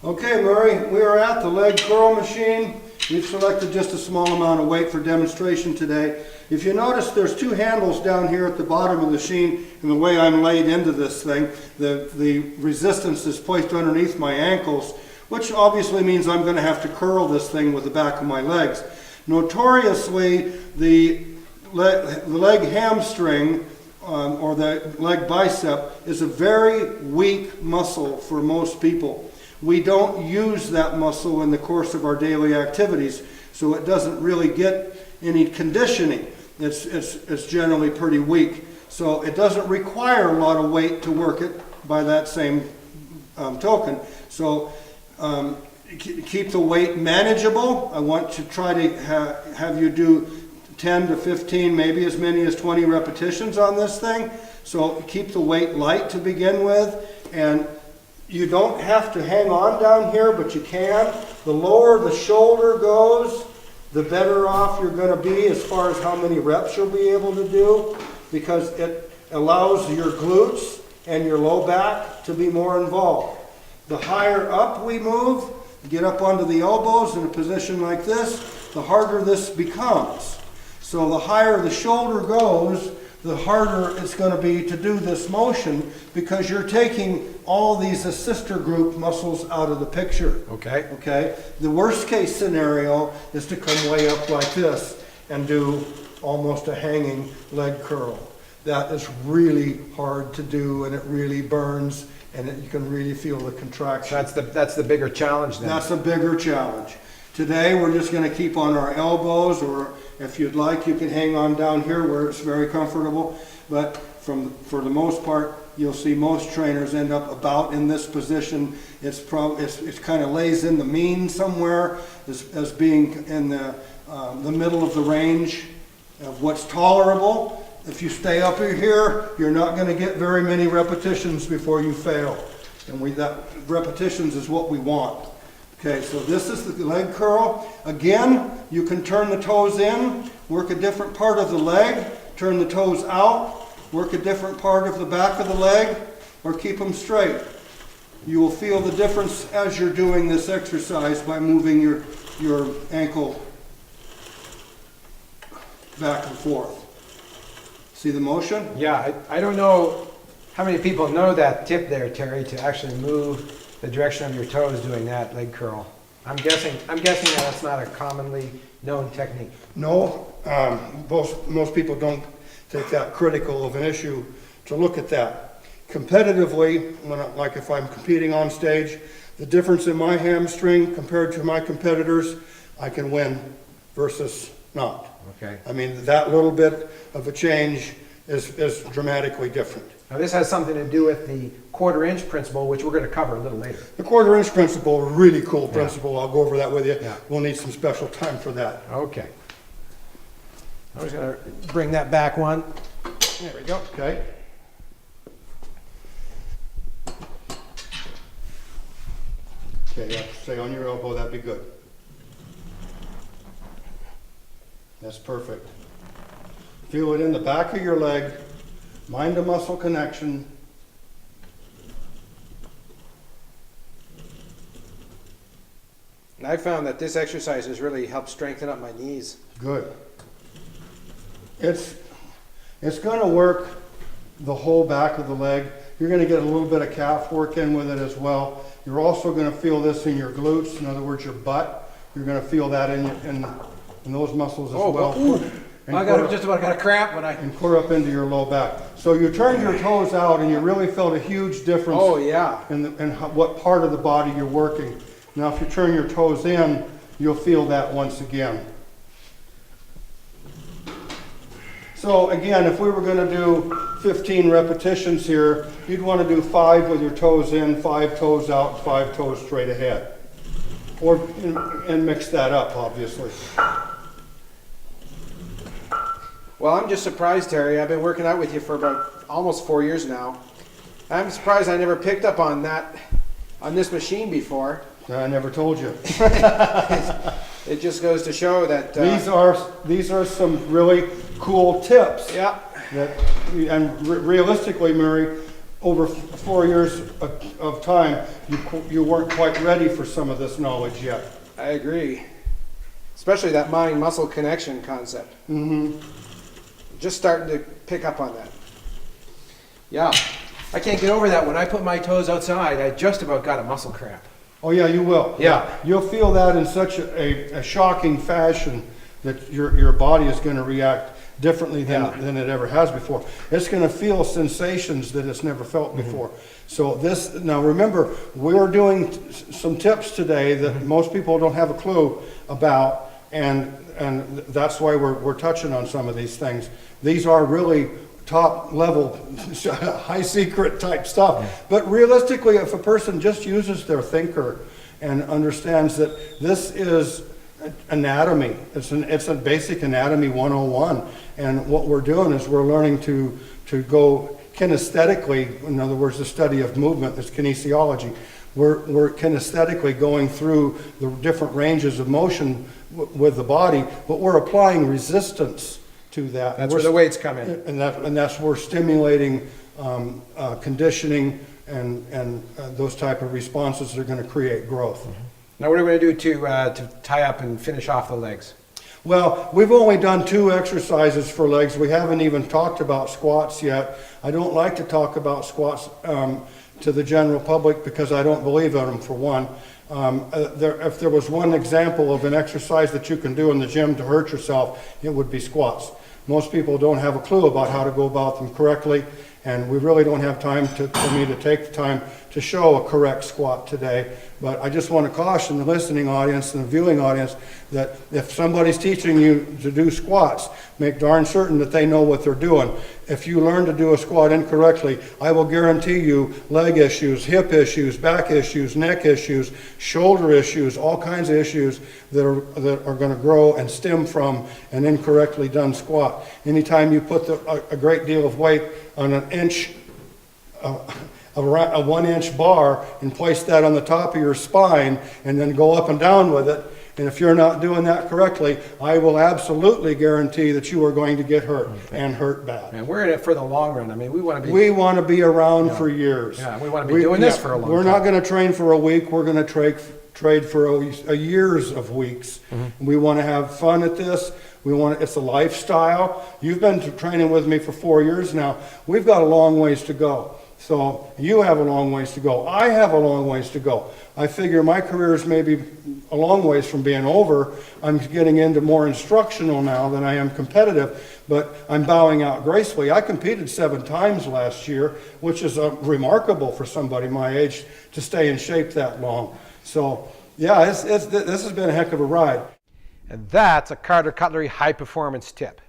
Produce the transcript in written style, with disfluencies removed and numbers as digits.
Okay, Murray, we are at the leg curl machine. We've selected just a small amount of weight for demonstration today. If you notice, there's two handles down here at the bottom of the machine, and the way I'm laid into this thing, the resistance is placed underneath my ankles, which obviously means I'm going to have to curl this thing with the back of my legs. Notoriously, the leg hamstring or the leg bicep is a very weak muscle for most people. We don't use that muscle in the course of our daily activities, so it doesn't really get any conditioning. It's generally pretty weak. So it doesn't require a lot of weight to work it by that same token. So keep the weight manageable. I want to try to have you do 10 to 15, maybe as many as 20 repetitions on this thing. So keep the weight light to begin with, and you don't have to hang on down here, but you can. The lower the shoulder goes, the better off you're going to be as far as how many reps you'll be able to do, because it allows your glutes and your low back to be more involved. The higher up we move, get up onto the elbows in a position like this, the harder this becomes. So the higher the shoulder goes, the harder it's going to be to do this motion, because you're taking all these assister group muscles out of the picture. Okay. Okay. The worst case scenario is to come way up like this and do almost a hanging leg curl. That is really hard to do, and it really burns, and you can really feel the contraction. That's the bigger challenge then. That's a bigger challenge. Today we're just going to keep on our elbows, or if you'd like, you can hang on down here where it's very comfortable. But for the most part, you'll see most trainers end up about in this position. It's kind of lays in the mean somewhere as being in the middle of the range of what's tolerable. If you stay up here, you're not going to get very many repetitions before you fail. And that repetitions is what we want. Okay, so this is the leg curl. Again, you can turn the toes in, work a different part of the leg, turn the toes out, work a different part of the back of the leg, or keep them straight. You will feel the difference as you're doing this exercise by moving your ankle back and forth. See the motion? Yeah, I don't know how many people know that tip there, Terry, to actually move the direction of your toes doing that leg curl. I'm guessing that's not a commonly known technique. No, most people don't take that critical of an issue to look at that. Competitively, like if I'm competing on stage, the difference in my hamstring compared to my competitors, I can win versus not. Okay. I mean, that little bit of a change is dramatically different. Now this has something to do with the quarter-inch principle, which we're going to cover a little later. The quarter-inch principle, a really cool principle. Yeah. I'll go over that with you. Yeah. We'll need some special time for that. Okay. I'm just going to bring that back one. There we go. Okay. Okay, yeah, stay on your elbow, that'd be good. That's perfect. Feel it in the back of your leg, mind to muscle connection. And I found that this exercise has really helped strengthen up my knees. Good. It's going to work the whole back of the leg. You're going to get a little bit of calf work in with it as well. You're also going to feel this in your glutes, in other words, your butt. You're going to feel that in those muscles as well. Ooh. I just about got a cramp when I... And clear up into your low back. So you turned your toes out and you really felt a huge difference in what part of the body you're working. Now if you turn your toes in, you'll feel that once again. So again, if we were going to do 15 repetitions here, you'd want to do 5 with your toes in, 5 toes out, 5 toes straight ahead. And mix that up, obviously. Well, I'm just surprised, Terry. I've been working out with you for about almost 4 years now. I'm surprised I never picked up on this machine before. I never told you. It just goes to show that these are some really cool tips. Yeah. Realistically, Murray, over 4 years of time, you weren't quite ready for some of this knowledge yet. I agree. Especially that mind-muscle connection concept. Mm-hmm. Just starting to pick up on that. Yeah. I can't get over that. When I put my toes outside, I just about got a muscle cramp. Oh yeah, you will. Yeah. You'll feel that in such a shocking fashion that your body is going to react differently than it ever has before. It's going to feel sensations that it's never felt before. So now remember, we're doing some tips today that most people don't have a clue about, and that's why we're touching on some of these things. These are really top level, high secret type stuff. But realistically, if a person just uses their thinker and understands that this is anatomy, it's a basic anatomy 101, and what we're doing is we're learning to go kinesthetically, in other words, the study of movement, is kinesiology. We're kinesthetically going through the different ranges of motion with the body, but we're applying resistance to that. That's where the weights come in. And that's where stimulating conditioning and those type of responses are going to create growth. Now what are we going to do to tie up and finish off the legs? Well, we've only done 2 exercises for legs. We haven't even talked about squats yet. I don't like to talk about squats to the general public because I don't believe in them, for one. If there was one example of an exercise that you can do in the gym to hurt yourself, it would be squats. Most people don't have a clue about how to go about them correctly, and we really don't have time for me to take the time to show a correct squat today. But I just want to caution the listening audience and the viewing audience that if somebody's teaching you to do squats, make darn certain that they know what they're doing. If you learn to do a squat incorrectly, I will guarantee you leg issues, hip issues, back issues, neck issues, shoulder issues, all kinds of issues that are going to grow and stem from an incorrectly done squat. Anytime you put a great deal of weight on an inch, a 1-inch bar, and place that on the top of your spine and then go up and down with it, and if you're not doing that correctly, I will absolutely guarantee that you are going to get hurt, and hurt bad. And we're in it for the long run. I mean, we want to be around for years. Yeah, we want to be doing this for a long time. We're not going to train for a week. We're going to trade for a years of weeks. We want to have fun at this. It's a lifestyle. You've been training with me for 4 years now. We've got a long ways to go. So you have a long ways to go. I have a long ways to go. I figure my career is maybe a long ways from being over. I'm getting into more instructional now than I am competitive, but I'm bowing out gracefully. I competed 7 times last year, which is remarkable for somebody my age to stay in shape that long. So yeah, this has been a heck of a ride. And that's a Carter Cutlery high performance tip.